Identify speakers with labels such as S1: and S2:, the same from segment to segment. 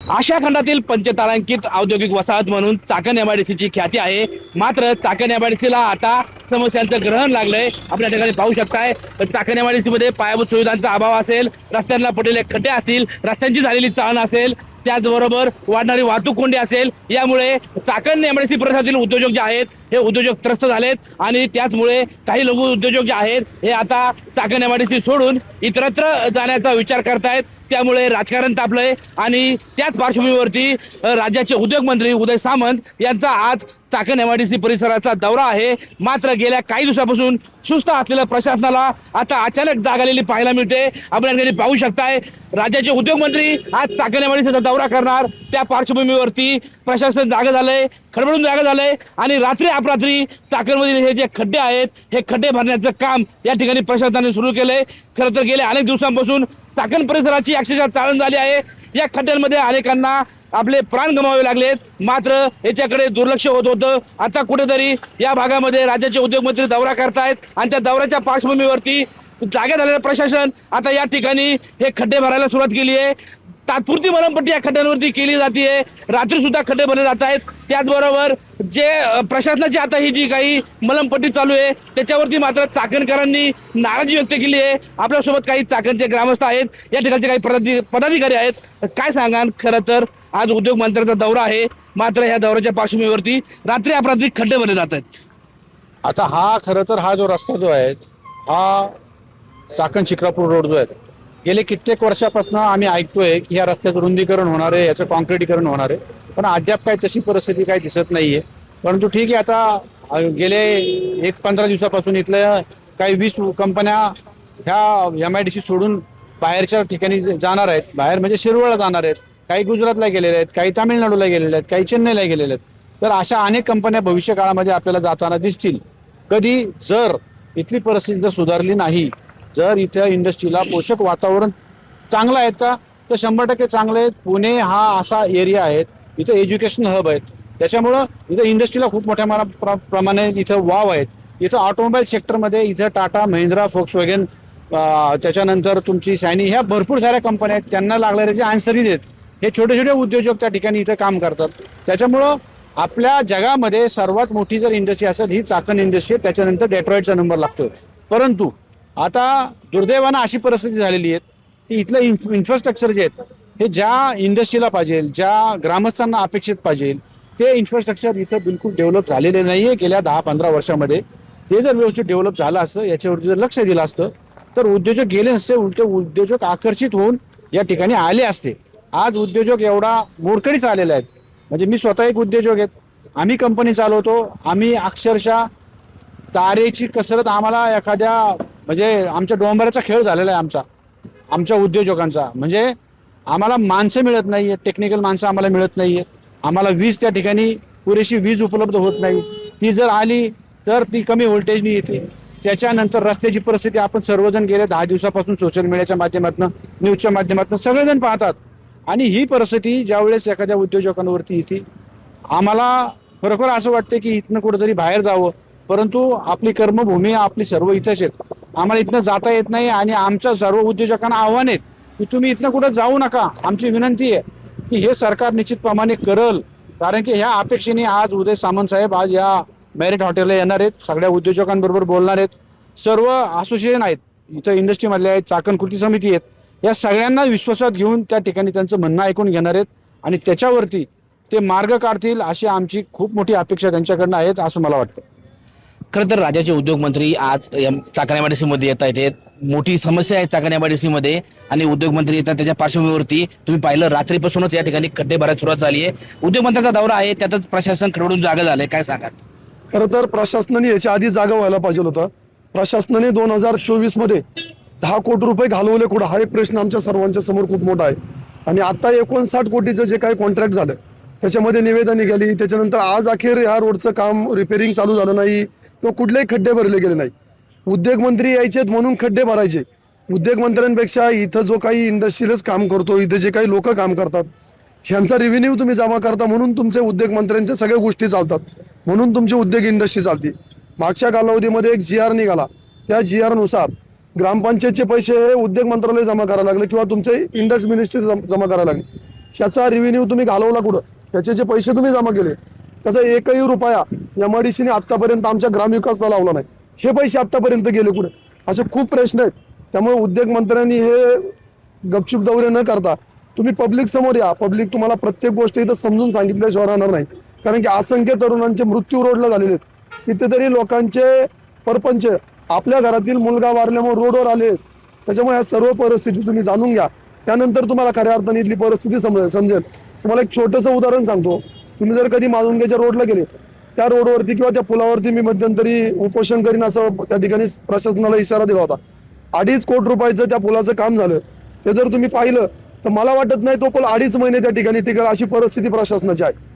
S1: आशिया खंडातील पंचतारांकित औद्योगिक वसाहत म्हणून चाकण एमआयडीसीची ख्याती आहे. मात्र चाकण एमआयडीसीला आता समस्यांचं ग्रहण लागलंय. आपण या ठिकाणी पाहू शकताय चाकण एमआयडीसी मध्ये पायाभूत सुविधांचा अभाव असेल, रस्त्यांना पडलेले खड्डे असतील, रस्त्यांची झालेली चाळण असेल, त्याचबरोबर वाढणारी वाहतूक कोंडी असेल, यामुळे चाकण एमआयडीसी परिसरातील उद्योजक जे आहेत हे उद्योजक त्रस्त झालेत आणि त्याचमुळे काही लघु उद्योजक जे आहेत हे आता चाकण एमआयडीसी सोडून इतरत्र जाण्याचा विचार करतायत. त्यामुळे राजकारण तापलंय आणि त्याच पार्श्वभूमीवरती राज्याचे उद्योग मंत्री उदय सामंत यांचा आज चाकण एमआयडीसी परिसराचा दौरा आहे. मात्र गेल्या काही दिवसापासून सुस्त असलेल्या प्रशासनाला आता अचानक जाग आलेली पाहायला मिळते. आपण या ठिकाणी पाहू शकताय राज्याचे उद्योग मंत्री आज चाकण एमआयडीसीचा दौरा करणार. त्या पार्श्वभूमीवरती प्रशासन जागा झालंय, खडबडून जागा झालंय आणि रात्री अपरात्री चाकणमधील हे जे खड्डे आहेत हे खड्डे भरण्याचं काम या ठिकाणी प्रशासनाने सुरू केलंय. खरं तर गेल्या अनेक दिवसांपासून चाकण परिसराची अक्षरशः चाळण झाली आहे. या खड्ड्यांमध्ये अनेकांना आपले प्राण गमावे लागलेत. मात्र याच्याकडे दुर्लक्ष होत होतं. आता कुठेतरी या भागामध्ये राज्याचे उद्योगमंत्री दौरा करतायत आणि त्या दौऱ्याच्या पार्श्वभूमीवरती जागा झालेलं प्रशासन आता या ठिकाणी हे खड्डे भरायला सुरुवात केली आहे. तात्पुरती मलमपट्टी या खड्ड्यांवरती केली जाते. रात्री सुद्धा खड्डे भरले जात आहेत. त्याचबरोबर जे प्रशासनाची आता ही जी काही मलमपट्टी चालू आहे त्याच्यावरती मात्र चाकणकरांनी नाराजी व्यक्त केली आहे. आपल्यासोबत काही चाकणचे ग्रामस्थ आहेत, या ठिकाणचे काही पदाधिकारी आहेत. काय सांगाल? खरं तर आज उद्योग मंत्र्यांचा दौरा आहे, मात्र ह्या दौऱ्याच्या पार्श्वभूमीवरती रात्री अपरात्री खड्डे भरले जात आहेत.
S2: आता हा खरं तर हा जो रस्ता जो आहे हा चाकण शिक्रापूर रोड जो आहे गेले कित्येक वर्षापासून आम्ही ऐकतोय की या रस्त्याचं रुंदीकरण होणार आहे, याचं कॉन्क्रिटीकरण होणार आहे, पण अद्याप काही तशी परिस्थिती काही दिसत नाहीये. परंतु ठीक आहे, आता गेले 15 दिवसापासून इथल्या काही 20 कंपन्या ह्या एमआयडीसी सोडून बाहेरच्या ठिकाणी जाणार आहेत. बाहेर म्हणजे शिरवळला जाणार आहेत, काही गुजरातला गेलेले आहेत, काही तामिळनाडूला गेलेले आहेत, काही चेन्नईला गेलेले आहेत. तर अशा अनेक कंपन्या भविष्य काळामध्ये आपल्याला जाताना दिसतील. कधी जर इथली परिस्थिती जर सुधारली नाही, जर इथल्या इंडस्ट्रीला पोषक वातावरण चांगलं आहेत का, तर 100% चांगलं आहेत. पुणे हा असा एरिया आहे, इथं एज्युकेशन हब आहेत, त्याच्यामुळं इथं इंडस्ट्रीला खूप मोठ्या प्रमाणे इथं वाव आहेत. इथं ऑटोमोबाईल सेक्टरमध्ये इथं टाटा, महिंद्रा, फोक्सवॅगन, त्याच्यानंतर तुमची सॅनी, ह्या भरपूर साऱ्या कंपन्या आहेत. त्यांना लागणारे जे आन्सरीज आहेत हे छोटे छोटे उद्योजक त्या ठिकाणी इथं काम करतात. त्याच्यामुळं आपल्या जगामध्ये सर्वात मोठी जर इंडस्ट्री असेल ही चाकण इंडस्ट्री, त्याच्यानंतर डेट्रॉइटचा नंबर लागतो. परंतु आता दुर्दैवानं अशी परिस्थिती झालेली आहे की इथलं इन्फ्रास्ट्रक्चर जे आहेत हे ज्या इंडस्ट्रीला पाहिजे, ज्या ग्रामस्थांना अपेक्षित पाहिजे ते इन्फ्रास्ट्रक्चर इथं बिलकुल डेव्हलप झालेले नाही आहे. गेल्या 10-15 वर्षामध्ये ते जर व्यवस्थित डेव्हलप झालं असतं, याच्यावरती जर लक्ष दिलं असतं तर उद्योजक गेले नसते, उलटे उद्योजक आकर्षित होऊन या ठिकाणी आले असते. आज उद्योजक एवढा मोडकळीच आलेला आहेत. म्हणजे मी स्वतः एक उद्योजक आहेत, आम्ही कंपनी चालवतो. आम्ही अक्षरशः तारेची कसरत आम्हाला एखाद्या म्हणजे आमच्या डोंबराचा खेळ झालेला आहे आमच्या उद्योजकांचा. म्हणजे आम्हाला माणसं मिळत नाही आहेत, टेक्निकल माणसं आम्हाला मिळत नाही आहेत. आम्हाला वीज त्या ठिकाणी पुरेशी वीज उपलब्ध होत नाही. ती जर आली तर ती कमी व्होल्टेजनी येते. त्याच्यानंतर रस्त्याची परिस्थिती आपण सर्वजण गेल्या 10 दिवसापासून सोशल मीडियाच्या माध्यमातून, न्यूजच्या माध्यमातून सगळेजण पाहतात. आणि ही परिस्थिती ज्यावेळेस एखाद्या उद्योजकांवरती येते, आम्हाला खरोखर असं वाटतं की इथनं कुठंतरी बाहेर जावं. परंतु आपली कर्मभूमी आपली सर्व इथंच आहेत, आम्हाला इथनं जाता येत नाही. आणि आमच्या सर्व उद्योजकांना आव्हान आहेत की तुम्ही इथनं कुठं जाऊ नका. आमची विनंती आहे की हे सरकार निश्चितप्रमाणे करल. कारण की ह्या अपेक्षेने आज उदय सामंत साहेब आज या मॅरिट हॉटेलला येणार आहेत, सगळ्या उद्योजकांबरोबर बोलणार आहेत. सर्व असोसिएशन आहेत इथं, इंडस्ट्रीमधले आहेत, चाकण कृती समिती आहेत, या सगळ्यांना विश्वासात घेऊन त्या ठिकाणी त्यांचं म्हणणं ऐकून घेणार आहेत आणि त्याच्यावरती ते मार्ग काढतील अशी आमची खूप मोठी अपेक्षा त्यांच्याकडनं आहेत असं मला वाटतं.
S1: खरं तर राज्याचे उद्योग मंत्री आज चाकण एमआयडीसी मध्ये येत आहेत. मोठी समस्या आहे चाकण एमआयडीसी मध्ये आणि उद्योग मंत्री येतात. त्याच्या पार्श्वभूमीवरती तुम्ही पाहिलं रात्रीपासूनच या ठिकाणी खड्डे भरायला सुरुवात झाली आहे. उद्योग मंत्र्यांचा दौरा आहे, त्यातच प्रशासन खडबडून जागा झालंय. काय सांगाल?
S3: खरं तर प्रशासनाने याच्या आधी जागा व्हायला पाहिजे होतं. प्रशासनाने 2024 मध्ये 10 कोटी रुपये घालवले कुठं, हा एक प्रश्न आमच्या सर्वांच्या समोर खूप मोठा आहे. आणि आता 59 कोटीचं जे काही कॉन्ट्रॅक्ट झालं त्याच्यामध्ये निवेदन निघाली, त्याच्यानंतर आज अखेर ह्या रोडचं काम रिपेअरिंग चालू झालं नाही किंवा कुठलेही खड्डे भरले गेले नाही. उद्योग मंत्री यायचेत म्हणून खड्डे भरायचे. उद्योग मंत्र्यांपेक्षा इथं जो काही इंडस्ट्रीज काम करतो, इथे जे काही लोक काम करतात ह्यांचा रेव्हेन्यू तुम्ही जमा करता म्हणून तुमचे उद्योग मंत्र्यांच्या सगळ्या गोष्टी चालतात, म्हणून तुमची उद्योग इंडस्ट्री चालते. मागच्या कालावधीमध्ये एक GR निघाला, त्या GR नुसार ग्रामपंचायतचे पैसे उद्योग मंत्रालय जमा करायला लागले किंवा तुमचे इंडस्ट्री मिनिस्ट्री जमा करायला लागले. ह्याचा रेव्हेन्यू तुम्ही घालवला कुठं, त्याचे जे पैसे तुम्ही जमा केले त्याचा एकही रुपया एमआयडीसीने आतापर्यंत आमच्या ग्रामविकासला लावला नाही. हे पैसे आतापर्यंत गेले कुठे, असे खूप प्रश्न आहेत. त्यामुळे उद्योग मंत्र्यांनी हे गपचूप दौरे न करता तुम्ही पब्लिक समोर या. पब्लिक तुम्हाला प्रत्येक गोष्ट इथं समजून सांगितल्याशिवाय राहणार नाही. कारण की असंख्य तरुणांचे मृत्यू रोडला झालेले आहेत. कितीतरी लोकांचे परपंच आपल्या घरातील मुलगा वारल्यामुळे रोडवर आले. त्याच्यामुळे या सर्व परिस्थिती तुम्ही जाणून घ्या, त्यानंतर तुम्हाला खऱ्या अर्थाने इथली परिस्थिती समजेल. तुम्हाला एक छोटंसं उदाहरण सांगतो. तुम्ही जर कधी माळुंग्याच्या रोडला गेले, त्या रोडवरती किंवा त्या पुलावरती मी मध्यंतरी उपोषण करीन असं त्या ठिकाणी प्रशासनाला इशारा दिला होता. 2.5 कोटी रुपयाचं त्या पुलाचं काम झालं. ते जर तुम्ही पाहिलं तर मला वाटत नाही तो पूल 2.5 महिने त्या ठिकाणी टिकेल, अशी परिस्थिती प्रशासनाची आहे.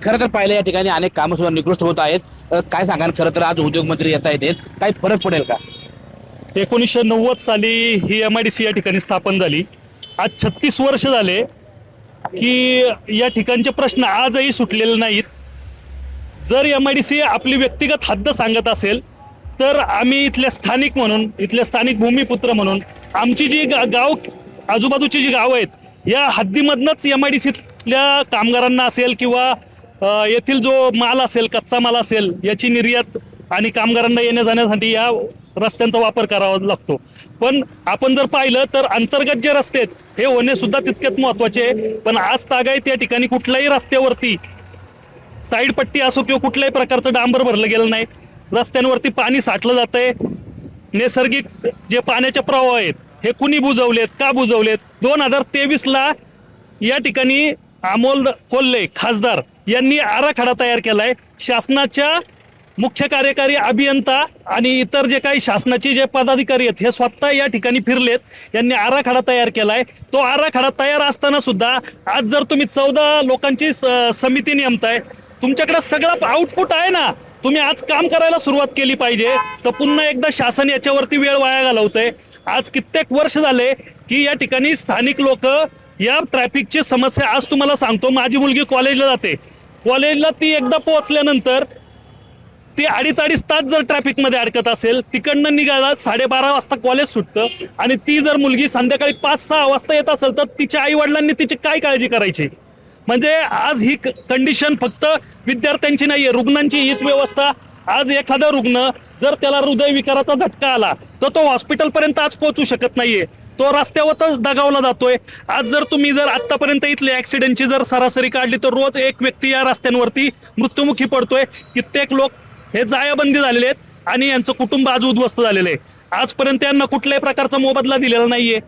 S1: खरं तर पाहिलं या ठिकाणी अनेक कामं सुद्धा निकृष्ट होत आहेत. काय सांगा, खरं तर आज उद्योगमंत्री येत आहेत, काही फरक पडेल का?
S4: 1990 साली ही MIDC या ठिकाणी स्थापन झाली. आज 36 वर्ष झाले की या ठिकाणचे प्रश्न आजही सुटलेले नाहीत. जर MIDC आपली व्यक्तिगत हद्द सांगत असेल तर आम्ही इथले स्थानिक म्हणून, इथले स्थानिक भूमिपुत्र म्हणून आमची जी गाव आजूबाजूची जी गावं आहेत या हद्दीमधनंच MIDCतल्या कामगारांना असेल किंवा येथील जो माल असेल, कच्चा माल असेल, याची निर्यात आणि कामगारांना येण्या जाण्यासाठी या रस्त्यांचा वापर करावा लागतो. पण आपण जर पाहिलं तर अंतर्गत जे रस्ते आहेत हे होणे सुद्धा तितकेच महत्वाचे आहे. पण आज तागायत या ठिकाणी कुठल्याही रस्त्यावरती साईड पट्टी असो किंवा कुठल्याही प्रकारचं डांबर भरलं गेलं नाही. रस्त्यांवरती पाणी साठलं जातंय. नैसर्गिक जे पाण्याचे प्रवाह आहेत हे कुणी बुजवलेत, का बुजवलेत? 2023ला या ठिकाणी अमोल कोल्हे खासदार यांनी आराखडा तयार केलाय. शासनाच्या मुख्य कार्यकारी अभियंता आणि इतर जे काही शासनाचे जे पदाधिकारी आहेत हे स्वतः या ठिकाणी फिरलेत. यांनी आराखडा तयार केलाय. तो आराखडा तयार असताना सुद्धा आज जर तुम्ही 14 लोकांची समिती नेमताय, तुमच्याकडे सगळं आउटपुट आहे ना, तुम्ही आज काम करायला सुरुवात केली पाहिजे. तर पुन्हा एकदा शासन याच्यावरती वेळ वाया घालवतंय. आज कित्येक वर्ष झाले की या ठिकाणी स्थानिक लोक या ट्रॅफिकची समस्या, आज तुम्हाला सांगतो, माझी मुलगी कॉलेजला जाते, कॉलेजला ती एकदा पोहोचल्यानंतर ती 2.5 तास जर ट्रॅफिक मध्ये अडकत असेल, तिकडनं निघायला 12:30 वाजता कॉलेज सुटतं आणि ती जर मुलगी संध्याकाळी 5-6 वाजता येत असेल तर तिच्या आई वडिलांनी तिची काय काळजी करायची? म्हणजे आज ही कंडिशन फक्त विद्यार्थ्यांची नाहीये, रुग्णांची हीच व्यवस्था. आज एखादा रुग्ण जर त्याला हृदयविकाराचा झटका आला तर तो हॉस्पिटल पर्यंत आज पोहोचू शकत नाहीये, तो रस्त्यावरच दगावला जातोय. आज जर तुम्ही जर आतापर्यंत इथले ऍक्सिडेंटची जर सरासरी काढली तर रोज एक व्यक्ती या रस्त्यांवरती मृत्युमुखी पडतोय. कित्येक लोक हे जायाबंदी झालेले आहेत आणि यांचं कुटुंब आज उद्ध्वस्त झालेलं आहे. आजपर्यंत यांना कुठल्याही प्रकारचा मोबदला दिलेला नाहीये.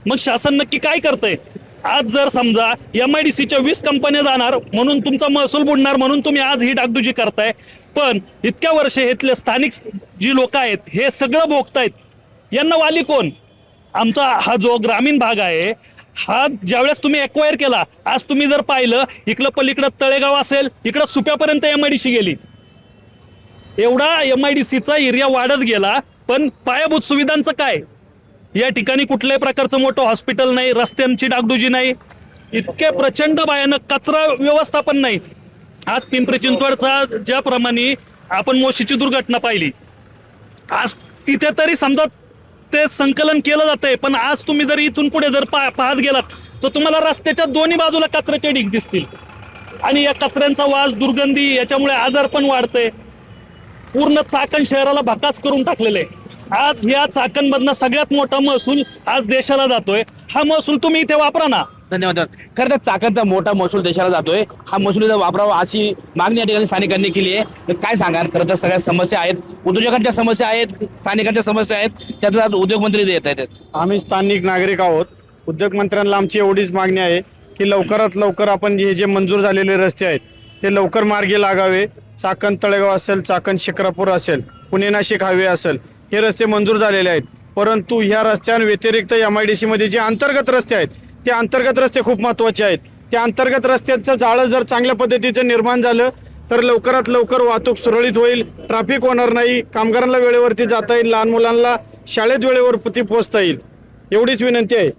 S4: मग शासन नक्की काय करतंय? आज जर समजा MIDCच्या 20 कंपन्या जाणार म्हणून तुमचा महसूल बुडणार म्हणून तुम्ही आज ही डागडुजी करताय, पण इतक्या वर्ष इथले स्थानिक जी लोक आहेत हे सगळं भोगतायत. यांना वाली कोण? आमचा हा जो ग्रामीण भाग आहे हा ज्यावेळेस तुम्ही एक्वायर केला, आज तुम्ही जर पाहिलं इकडं पलीकडं तळेगाव असेल, इकडं सुप्यापर्यंत MIDC गेली. एवढा MIDCचा एरिया वाढत गेला, पण पायाभूत सुविधांचं काय? या ठिकाणी कुठल्याही प्रकारचं मोठं हॉस्पिटल नाही, रस्त्यांची डागडुजी नाही, इतके प्रचंड भयानक कचरा व्यवस्थापन नाही. आज पिंपरी चिंचवडचा ज्याप्रमाणे आपण मोशीची दुर्घटना पाहिली, आज तिथे तरी समजा ते संकलन केलं जातंय, पण आज तुम्ही जर इथून पुढे जर पाहत गेलात तर तुम्हाला रस्त्याच्या दोन्ही बाजूला कचऱ्याचे ढीग दिसतील आणि या कचऱ्यांचा वास, दुर्गंधी, याच्यामुळे आजार पण वाढतंय. पूर्ण चाकण शहराला भकास करून टाकलेलं आहे. आज या चाकणमधनं सगळ्यात मोठा महसूल आज देशाला जातोय. हा महसूल तुम्ही इथे वापरा ना.
S1: धन्यवाद. खरं तर चाकणचा मोठा महसूल देशाला जातोय, हा महसूल इथं वापरावा अशी मागणी या ठिकाणी स्थानिकांनी केली आहे. तर काय सांगा, खरं तर सगळ्या समस्या आहेत, उद्योजकांच्या समस्या आहेत, स्थानिकांच्या समस्या आहेत, त्यातच आज उद्योगमंत्री येत आहेत.
S2: आम्ही स्थानिक नागरिक आहोत. उद्योगमंत्र्यांना आमची एवढीच मागणी आहे की लवकरात लवकर आपण हे जे मंजूर झालेले रस्ते आहेत ते लवकर मार्गी लागावे. चाकण तळेगाव असेल, चाकण शिक्रापूर असेल, पुणे नाशिक हायवे असेल, हे रस्ते मंजूर झालेले आहेत. परंतु ह्या रस्त्यांव्यतिरिक्त MIDC मध्ये जे अंतर्गत रस्ते आहेत ते अंतर्गत रस्ते खूप महत्त्वाचे आहेत. त्या अंतर्गत रस्त्याचं जाळं जर चांगल्या पद्धतीचं निर्माण झालं तर लवकरात लवकर वाहतूक सुरळीत होईल, ट्रॅफिक होणार नाही, कामगारांना वेळेवरती जाता येईल, लहान मुलांना शाळेत वेळेवरती पोहोचता येईल. एवढीच विनंती आहे.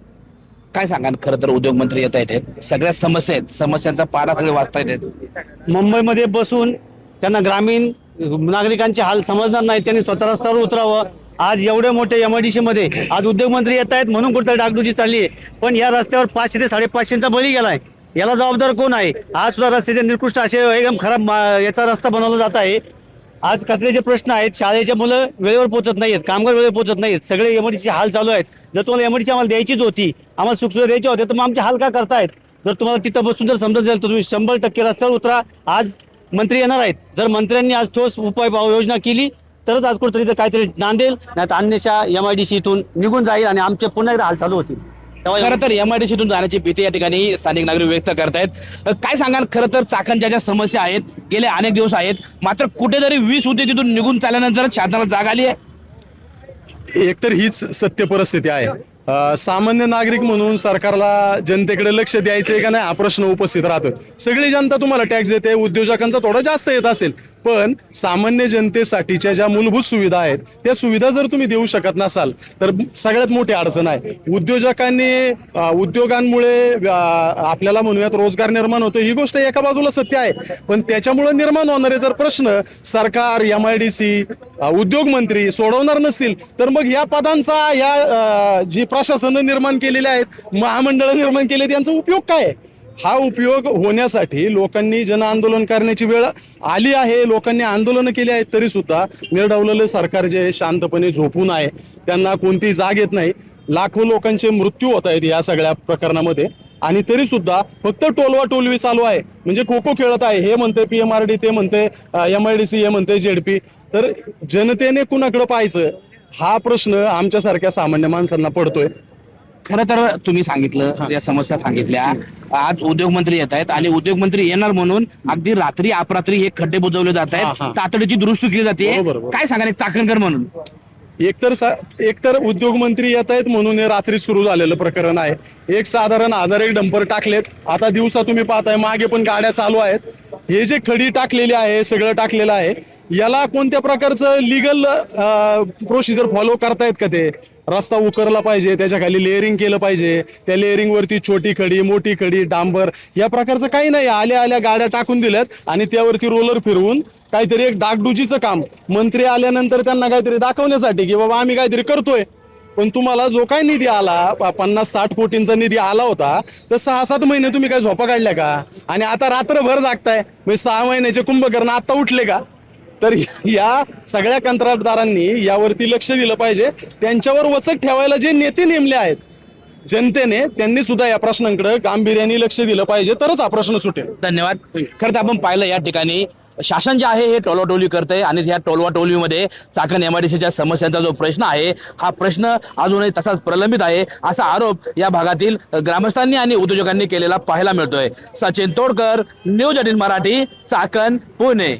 S1: काय सांगा, खरं तर उद्योगमंत्री येत आहेत, सगळ्या समस्या आहेत, समस्यांचा पाडा सगळे वाचता येतात.
S5: मुंबईमध्ये बसून त्यांना ग्रामीण नागरिकांचे हाल समजणार नाही, त्यांनी स्वतः रस्त्यावर उतरावं आज एवढे मोठे MIDC मध्ये आज उद्योगमंत्री येत आहेत म्हणून कुठं डागडुजी चालली आहे. पण या रस्त्यावर 500 ते 550चा बळी गेलाय. याला जबाबदार कोण आहे? आज सुद्धा रस्त्याचे निकृष्ट असे एकदम खराब याचा रस्ता बनवला जात आहे. आज कचऱ्याचे प्रश्न आहेत, शाळेचे मुलं वेळेवर पोहोचत नाहीत, कामगार वेळेवर पोहोचत नाहीत, सगळे MIDCचे हाल चालू आहेत. जर तुम्हाला MIDC आम्हाला द्यायचीच होती, आम्हाला सुखसुविधा द्यायची होती, तर मग आमचे हाल का करतायत? जर तुम्हाला तिथं बसून जर समजत असेल तर तुम्ही 100% रस्त्यावर उतरा. आज मंत्री येणार आहेत, जर मंत्र्यांनी आज ठोस उपाय योजना केली तरच आज कुठेतरी तर काहीतरी नांदेल, नाही तर अन्यथा MIDC इथून निघून जाईल आणि आमचे पुन्हा एकदा हाल चालू होतील.
S1: खरं तर MIDCतून जाण्याची भीती या ठिकाणी स्थानिक नागरिक व्यक्त करतायत. काय सांगाल, खरं तर चाकणच्या ज्या समस्या आहेत गेले अनेक दिवस आहेत, मात्र कुठेतरी 20 होते तिथून निघून चालल्यानंतर शासनाला जाग आली आहे.
S6: एकतर हीच सत्य परिस्थिती आहे. सामान्य नागरिक म्हणून सरकारला जनतेकडे लक्ष द्यायचंय का नाही हा प्रश्न उपस्थित राहतोय. सगळी जनता तुम्हाला टॅक्स देते, उद्योजकांचा थोडा जास्त येत असेल, पण सामान्य जनतेसाठीच्या ज्या मूलभूत सुविधा आहेत त्या सुविधा जर तुम्ही देऊ शकत नसाल तर सगळ्यात मोठी अडचण आहे. उद्योगांमुळे आपल्याला म्हणूयात रोजगार निर्माण होतो, ही गोष्ट एका बाजूला सत्य आहे, पण त्याच्यामुळे निर्माण होणारे जर प्रश्न सरकार, MIDC, उद्योग मंत्री सोडवणार नसतील तर मग या पदांचा जी प्रशासनं निर्माण केलेले आहेत, महामंडळ निर्माण केले, यांचा उपयोग काय आहे? हा उपयोग होण्यासाठी लोकांनी जन आंदोलन करण्याची वेळ आली आहे. लोकांनी आंदोलनं केली आहेत तरी सुद्धा निर्डावलेलं सरकार जे शांतपणे झोपून आहे, त्यांना कोणती जाग येत नाही. लाखो लोकांचे मृत्यू होत आहेत या सगळ्या प्रकरणामध्ये आणि तरी सुद्धा फक्त टोलवा टोलवी चालू आहे. म्हणजे खो खो खेळत आहे, हे म्हणते PMRD, ते म्हणते MIDC, हे म्हणते ZP. तर जनतेने कुणाकडे पाहायचं हा प्रश्न आमच्यासारख्या सामान्य माणसांना पडतोय.
S1: खरं तर तुम्ही सांगितलं, या समस्या सांगितल्या. आज उद्योगमंत्री येत आहेत आणि उद्योगमंत्री येणार म्हणून अगदी रात्री अपरात्री हे खड्डे बुजवले जात आहेत, तातडीची दुरुस्ती केली जाते. काय सांगाल चाकणकर म्हणून?
S6: एकतर उद्योग मंत्री येत आहेत म्हणून हे रात्री सुरू झालेलं प्रकरण आहे. एक साधारण 1000 डंपर टाकलेत. आता दिवसा तुम्ही पाहताय मागे पण गाड्या चालू आहेत. हे जे खडी टाकलेली आहे, सगळं टाकलेलं आहे, याला कोणत्या प्रकारचं लिगल प्रोसिजर फॉलो करतायत का? ते रस्ता उकरला पाहिजे, त्याच्या खाली लेअरिंग केलं पाहिजे, त्या लेअरिंग वरती छोटी खडी, मोठी खडी, डांबर या प्रकारचं काही नाही. आल्या आल्या गाड्या टाकून दिल्यात आणि त्यावरती रोलर फिरवून काहीतरी एक डागडुजीचं काम. मंत्री आल्यानंतर त्यांना काहीतरी दाखवण्यासाठी की बाबा आम्ही काहीतरी करतोय. पण तुम्हाला जो काय निधी आला, 50-60 कोटींचा निधी आला होता, तर 6-7 महिने तुम्ही काय झोपा काढल्या का? आणि आता रात्रभर जागताय. म्हणजे 6 महिन्याचे कुंभकर्ण आता उठले का? तर या सगळ्या कंत्राटदारांनी यावरती लक्ष दिलं पाहिजे. त्यांच्यावर वचक ठेवायला जे नेते नेमले आहेत जनतेने, त्यांनी सुद्धा या प्रश्नांकडे गांभीर्याने लक्ष दिलं पाहिजे, तरच हा प्रश्न सुटेल.
S1: धन्यवाद. खरं तर आपण पाहिलं या ठिकाणी शासन जे आहे हे टोलवाटोलवी करतंय आणि ह्या टोलवाटोलवीमध्ये चाकण MIDCच्या समस्यांचा जो प्रश्न आहे हा प्रश्न अजूनही तसाच प्रलंबित आहे, असा आरोप या भागातील ग्रामस्थांनी आणि उद्योजकांनी केलेला पाहायला मिळतोय. सचिन तोडकर, न्यूज 18 मराठी, चाकण, पुणे.